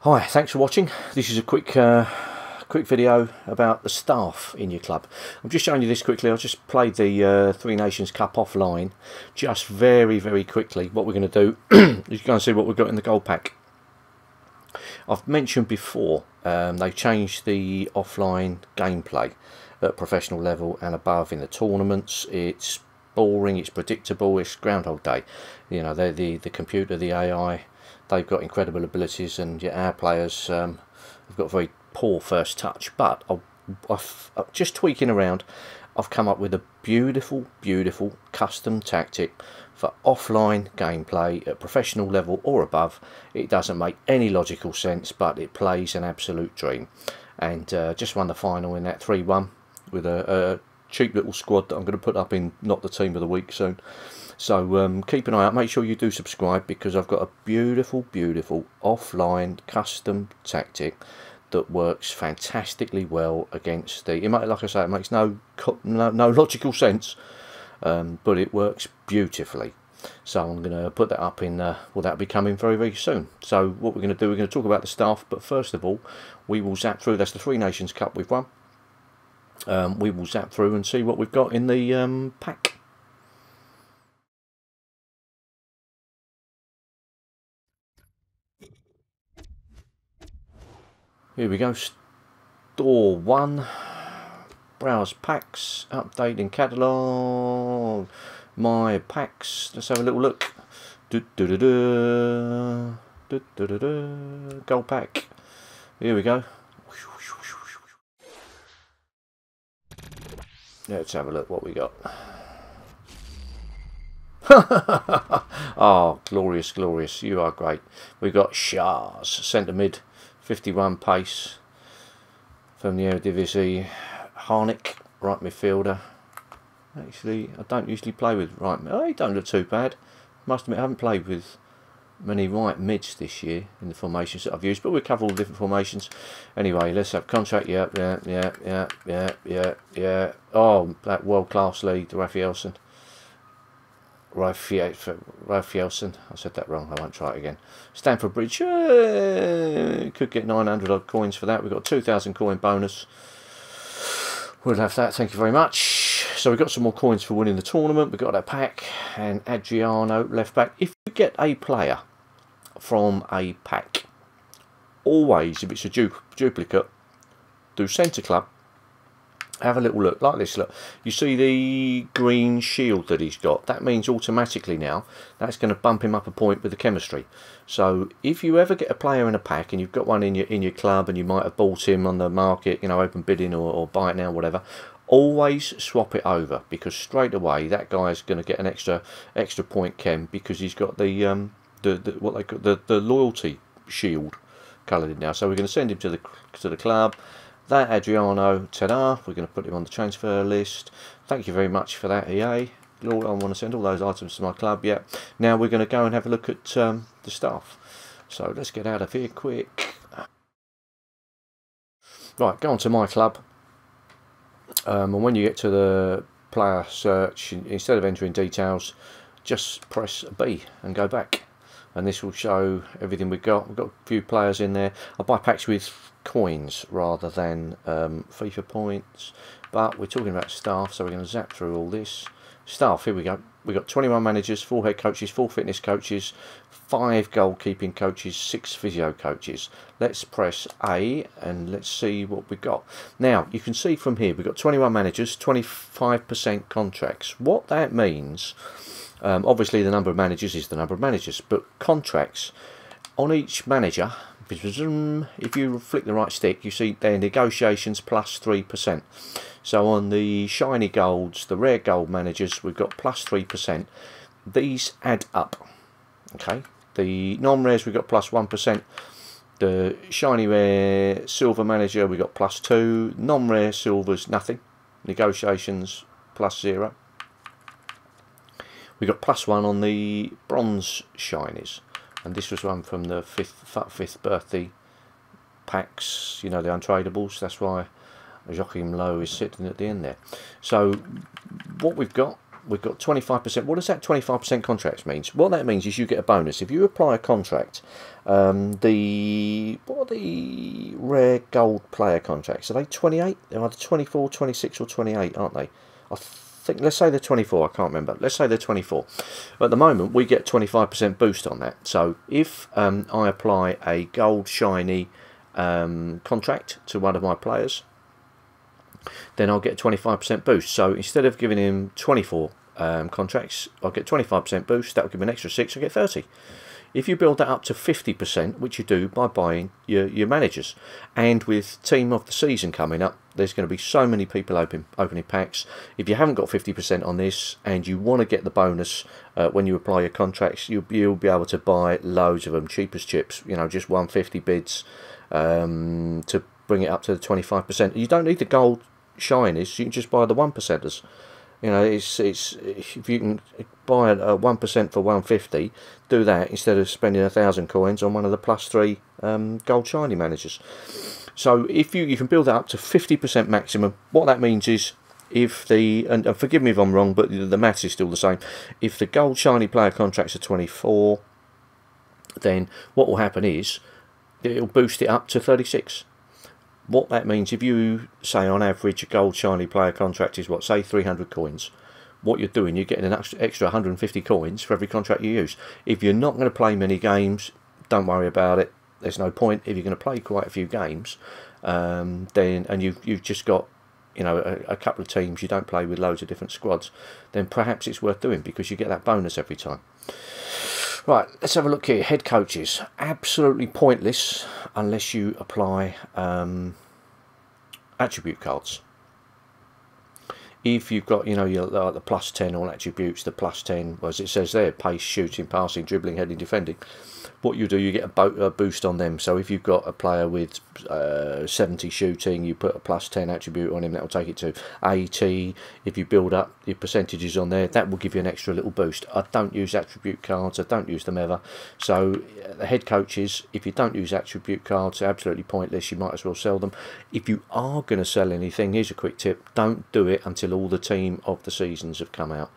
Hi, thanks for watching. This is a quick video about the staff in your club. I'm just showing you this quickly. I just played the Three Nations Cup offline, just very quickly. What we're going to do is go and see what we've got in the gold pack. I've mentioned before they've changed the offline gameplay at professional level and above in the tournaments. It's boring, it's predictable, it's Groundhog Day. You know, the computer, the AI, they've got incredible abilities, and yet our players have got very poor first touch. But I've just tweaking around, I've come up with a beautiful custom tactic for offline gameplay at professional level or above. It doesn't make any logical sense, but it plays an absolute dream. And just won the final in that 3-1 with a cheap little squad that I'm going to put up in Not the Team of the Week soon. So keep an eye out, make sure you do subscribe, because I've got a beautiful offline custom tactic that works fantastically well against the, like I say, it makes no logical sense, but it works beautifully. So I'm going to put that up in, well, that'll be coming very soon. So what we're going to do, we're going to talk about the staff, but first of all, we will zap through. That's the Three Nations Cup we've won. We will zap through and see what we've got in the pack. Here we go. Store 1. Browse packs. Updating catalogue. My packs. Let's have a little look. Gold pack. Here we go. Let's have a look what we got. Oh, glorious. You are great. We've got Shars, centre mid, 51 pace from the Eredivisie. Harnik, right midfielder. Actually, I don't usually play with right mid. Oh, he don't look too bad. Must admit, I haven't played with many right mids this year in the formations that I've used, but we'll cover all the different formations. Anyway, let's have contract. Yeah. Oh, that world-class lead, Rafielson. Rafielson. I said that wrong. I won't try it again. Stamford Bridge. Could get 900 odd coins for that. We've got 2,000 coin bonus. We'll have that. Thank you very much. So we've got some more coins for winning the tournament. We've got that pack. And Adriano, left back. If you get a player from a pack, always, if it's a duplicate, do centre club. Have a little look like this. Look, you see the green shield that he's got. That means automatically now that's going to bump him up a point with the chemistry. So if you ever get a player in a pack and you've got one in your club and you might have bought him on the market, you know, open bidding or buy it now, whatever, always swap it over, because straight away that guy's going to get an extra point chem, because he's got the what they call the loyalty shield coloured in now. So we're going to send him to the club. That Adriano, ta-da, we're going to put him on the transfer list. Thank you very much for that, EA. I want to send all those items to my club. Yeah. Now we're going to go and have a look at the staff. So let's get out of here quick. Right, go on to my club. And when you get to the player search, instead of entering details, just press B and go back. And this will show everything we've got. We've got a few players in there. I buy packs with coins rather than FIFA points, but we're talking about staff, so we're going to zap through all this. Staff, here we go. We've got 21 managers, 4 head coaches, 4 fitness coaches, 5 goalkeeping coaches, 6 physio coaches. Let's press A and let's see what we've got. Now, you can see from here, we've got 21 managers, 25% contracts. What that means, obviously the number of managers is the number of managers, but contracts on each manager, if you flick the right stick, you see their negotiations plus 3%. So on the shiny golds, the rare gold managers, we've got plus 3%. These add up. Okay, the non-rares we've got plus 1%. The shiny rare silver manager we got plus 2. Non-rare silvers nothing. Negotiations plus 0. We got plus 1 on the bronze shinies. And this was one from the 5th birthday packs, you know, the untradables. That's why Joachim Low is sitting at the end there. So what we've got we've got 25%. What does that 25% contracts means? What that means is you get a bonus if you apply a contract. What are the rare gold player contracts? Are they 28? They're either 24, 26 or 28, aren't they? I think, let's say they're 24, I can't remember. Let's say they're 24. At the moment, we get 25% boost on that. So if I apply a gold shiny contract to one of my players, then I'll get a 25% boost. So instead of giving him 24 contracts, I'll get 25% boost. That will give me an extra 6, I'll get 30. If you build that up to 50%, which you do by buying your managers, and with Team of the Season coming up, there's going to be so many people opening packs. If you haven't got 50% on this and you want to get the bonus when you apply your contracts, you'll be able to buy loads of them, cheap as chips, you know, just 150 bids to bring it up to the 25%. You don't need the gold shinies, you can just buy the 1%ers. You know, it's if you can buy a 1% for 150, do that instead of spending 1,000 coins on one of the +3 gold shiny managers. So if you can build that up to 50% maximum. What that means is, if the, and forgive me if I'm wrong, but the maths is still the same. If the gold shiny player contracts are 24, then what will happen is it'll boost it up to 36. What that means, if you say on average a gold shiny player contract is what, say 300 coins, what you're doing, you're getting an extra 150 coins for every contract you use. If you're not going to play many games, don't worry about it. There's no point. If you're going to play quite a few games, then, and you've just got, you know, a couple of teams, you don't play with loads of different squads, then perhaps it's worth doing because you get that bonus every time. Right, let's have a look here. Head coaches, absolutely pointless unless you apply attribute cards. If you've got, you know, the +10 all attributes, the +10, as it says there, pace, shooting, passing, dribbling, heading, defending. What you do, you get a boost on them. So if you've got a player with 70 shooting, you put a +10 attribute on him, that will take it to 80. If you build up your percentages on there, that will give you an extra little boost. I don't use attribute cards, I don't use them ever. So the head coaches, if you don't use attribute cards, they're absolutely pointless. You might as well sell them. If you are going to sell anything, here's a quick tip: don't do it until all the Team of the Seasons have come out,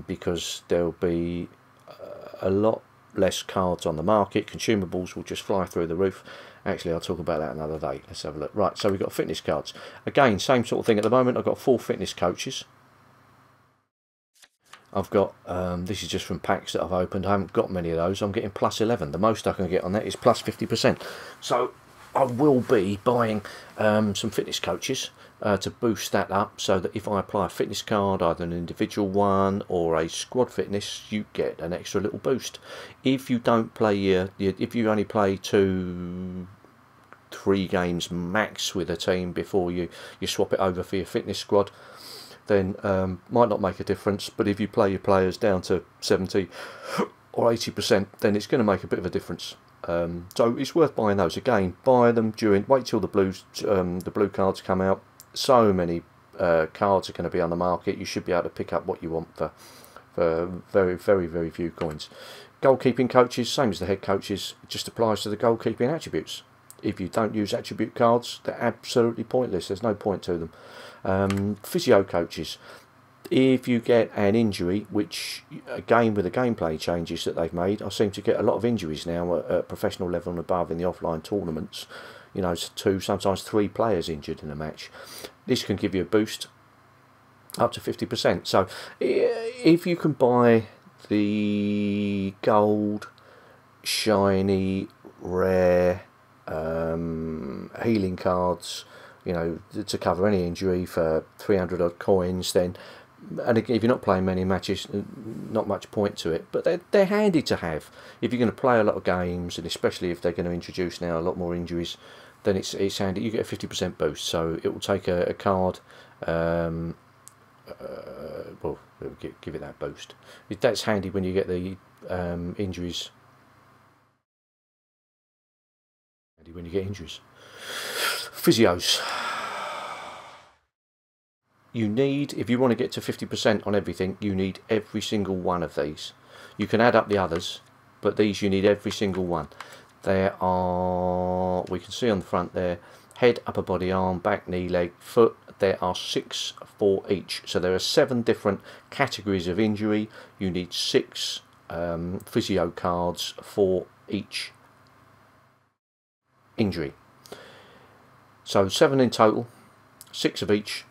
because there'll be a lot less cards on the market. Consumables will just fly through the roof. Actually, I'll talk about that another day. Let's have a look. Right, so we've got fitness cards. Again, same sort of thing at the moment. I've got 4 fitness coaches. I've got, this is just from packs that I've opened. I haven't got many of those. I'm getting +11. The most I can get on that is +50%. So I will be buying some fitness coaches to boost that up, so that if I apply a fitness card, either an individual one or a squad fitness, you get an extra little boost. If you don't play if you only play 2-3 games max with a team before you swap it over for your fitness squad, then might not make a difference. But if you play your players down to 70 or 80%, then it's going to make a bit of a difference. So it's worth buying those. Again, buy them wait till the blue cards come out. So many cards are going to be on the market. You should be able to pick up what you want for very, very, very few coins. Goalkeeping coaches, same as the head coaches, just applies to the goalkeeping attributes. If you don't use attribute cards, they're absolutely pointless. There's no point to them. Physio coaches, if you get an injury, which again with the gameplay changes that they've made, I seem to get a lot of injuries now at professional level and above in the offline tournaments. You know, 2, sometimes 3 players injured in a match. This can give you a boost up to 50%. So if you can buy the gold, shiny, rare healing cards, you know, to cover any injury for 300 odd coins, then, and if you're not playing many matches, not much point to it, but they're handy to have if you're going to play a lot of games, and especially if they're going to introduce now a lot more injuries. Then it's handy. You get a 50% boost, so it will take a card. Well, give it that boost. That's handy when you get the injuries. Handy when you get injuries. Physios. You need, if you want to get to 50% on everything, you need every single one of these. You can add up the others, but these you need every single one. There are, we can see on the front there, head, upper body, arm, back, knee, leg, foot. There are 6 for each. So there are 7 different categories of injury. You need 6 physio cards for each injury. So 7 in total, 6 of each.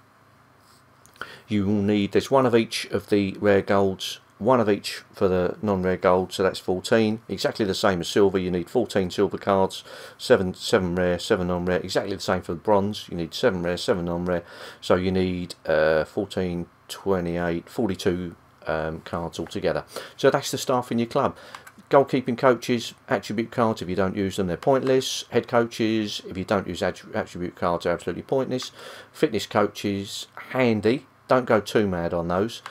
You will need, there's 1 of each of the rare golds, 1 of each for the non-rare gold, so that's 14. Exactly the same as silver. You need 14 silver cards, 7 rare, 7 non-rare. Exactly the same for the bronze. You need 7 rare, 7 non-rare. So you need 14, 28, 42 cards altogether. So that's the staff in your club. Goalkeeping coaches, attribute cards, if you don't use them, they're pointless. Head coaches, if you don't use attribute cards, are absolutely pointless. Fitness coaches, handy. Don't go too mad on those.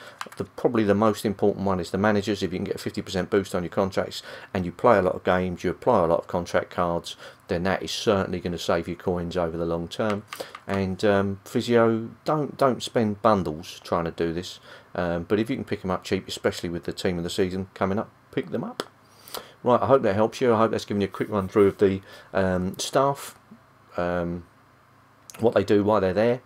Probably the most important one is the managers. If you can get a 50% boost on your contracts and you play a lot of games, you apply a lot of contract cards, then that is certainly going to save you coins over the long term. And physio, don't spend bundles trying to do this. But if you can pick them up cheap, especially with the team of the season coming up, pick them up. Right, I hope that helps you. I hope that's given you a quick run through of the staff, what they do, why they're there.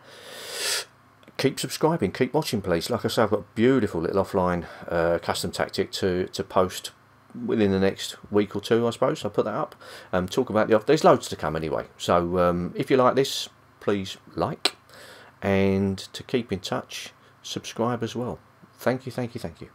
Keep subscribing, keep watching please. Like I say, I've got a beautiful little offline custom tactic to post within the next week or 2, I suppose. I'll put that up. Talk about the there's loads to come anyway. So if you like this, please like. And to keep in touch, subscribe as well. Thank you, thank you, thank you.